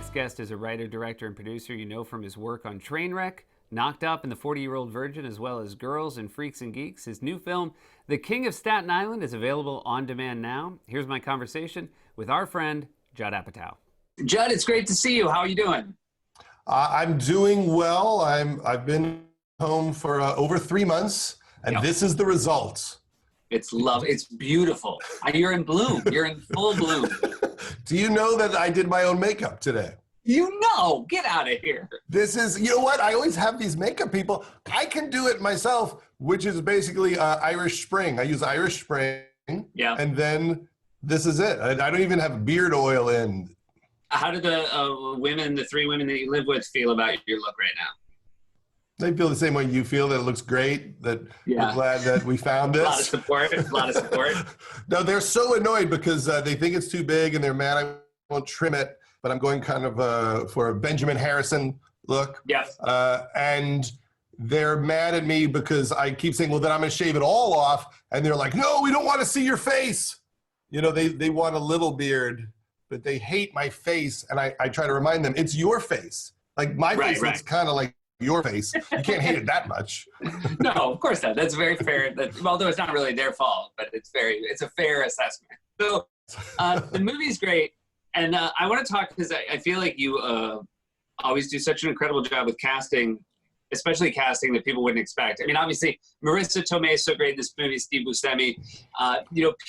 next guest is a writer, director, and producer you know from his work on Trainwreck, Knocked Up, and The 40-Year-Old Virgin, as well as Girls and Freaks and Geeks. His new film, The King of Staten Island, is available on demand now. Here's my conversation with our friend, Judd Apatow. Judd, it's great to see you. How are you doing? I'm doing well. I've been home for over 3 months, and This is the result. It's beautiful. You're in bloom. You're in full bloom. Do you know that I did my own makeup today? You know, get out of here. This is, you know what? I always have these makeup people. I can do it myself, which is basically Irish Spring. I use Irish Spring, and then this is it. I don't even have beard oil in. How do the three women that you live with feel about your look right now? They feel the same way you feel, that it looks great, that we're glad that we found this. A lot of support. No, they're so annoyed because they think it's too big and they're mad I won't trim it, but I'm going kind of for a Benjamin Harrison look. Yes. And they're mad at me because I keep saying, well, then I'm gonna shave it all off. And they're like, no, we don't wanna see your face. You know, they want a little beard, but they hate my face. And I try to remind them, it's your face. Like my face looks kind of like your face. You can't hate it that much. No, of course not. That's very fair. Although it's not really their fault, but it's a fair assessment. So the movie's great. And I want to talk because I feel like you always do such an incredible job with casting, especially casting that people wouldn't expect. I mean, obviously, Marissa Tomei is so great in this movie, Steve Buscemi.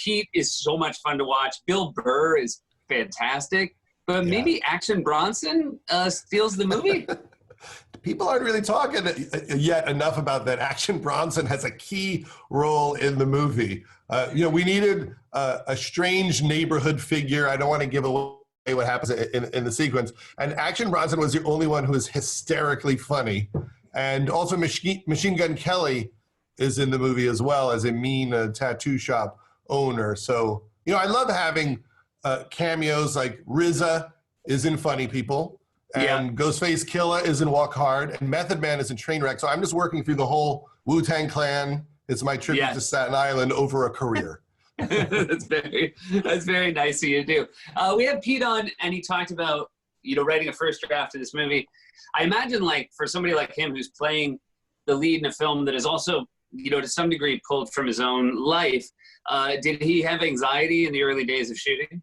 Pete is so much fun to watch. Bill Burr is fantastic. But maybe Action Bronson steals the movie. People aren't really talking yet enough about that. Action Bronson has a key role in the movie. We needed a strange neighborhood figure. I don't want to give away what happens in the sequence. And Action Bronson was the only one who is hysterically funny. And also Machine Gun Kelly is in the movie as well as a mean tattoo shop owner. So, I love having cameos like RZA is in Funny People. And Ghostface Killah is in Walk Hard, and Method Man is in Trainwreck. So I'm just working through the whole Wu-Tang Clan. It's my tribute to Staten Island over a career. That's very nice of you to do. We had Pete on, and he talked about writing a first draft of this movie. I imagine, like, for somebody like him who's playing the lead in a film that is also to some degree pulled from his own life, did he have anxiety in the early days of shooting?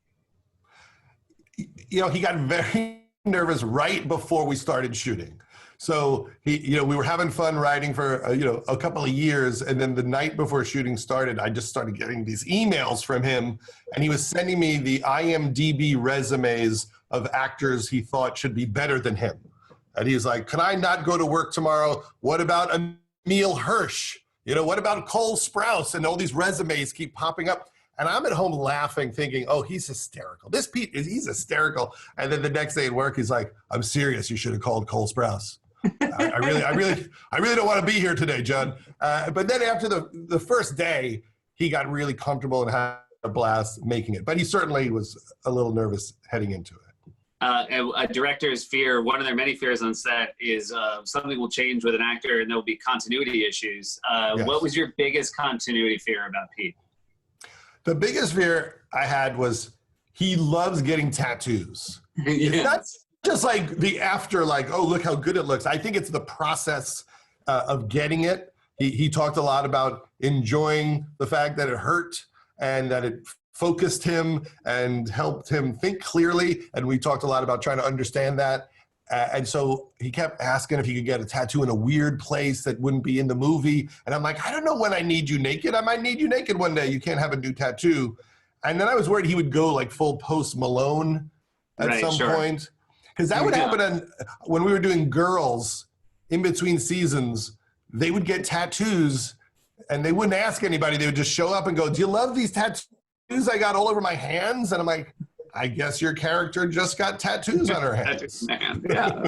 He got very nervous right before we started shooting. So we were having fun writing for a couple of years, and then the night before shooting started, I just started getting these emails from him, and he was sending me the IMDb resumes of actors he thought should be better than him. And he was like, can I not go to work tomorrow? What about Emile Hirsch? What about Cole Sprouse? And all these resumes keep popping up. And I'm at home laughing, thinking, oh, he's hysterical. This Pete, he's hysterical. And then the next day at work, he's like, I'm serious. You should have called Cole Sprouse. I really don't want to be here today, Judd. But then after the first day, he got really comfortable and had a blast making it. But he certainly was a little nervous heading into it. A director's fear, one of their many fears on set is something will change with an actor and there'll be continuity issues. What was your biggest continuity fear about Pete? The biggest fear I had was he loves getting tattoos. It's not just like the after, like, oh, look how good it looks. I think it's the process of getting it. He talked a lot about enjoying the fact that it hurt and that it focused him and helped him think clearly. And we talked a lot about trying to understand that. And so he kept asking if he could get a tattoo in a weird place that wouldn't be in the movie. And I'm like, I don't know when I need you naked. I might need you naked one day. You can't have a new tattoo. And then I was worried he would go like full Post Malone at some point. Because that would happen when we were doing Girls in between seasons. They would get tattoos and they wouldn't ask anybody. They would just show up and go, do you love these tattoos I got all over my hands? And I'm like, I guess your character just got tattoos on her hands. Man, yeah.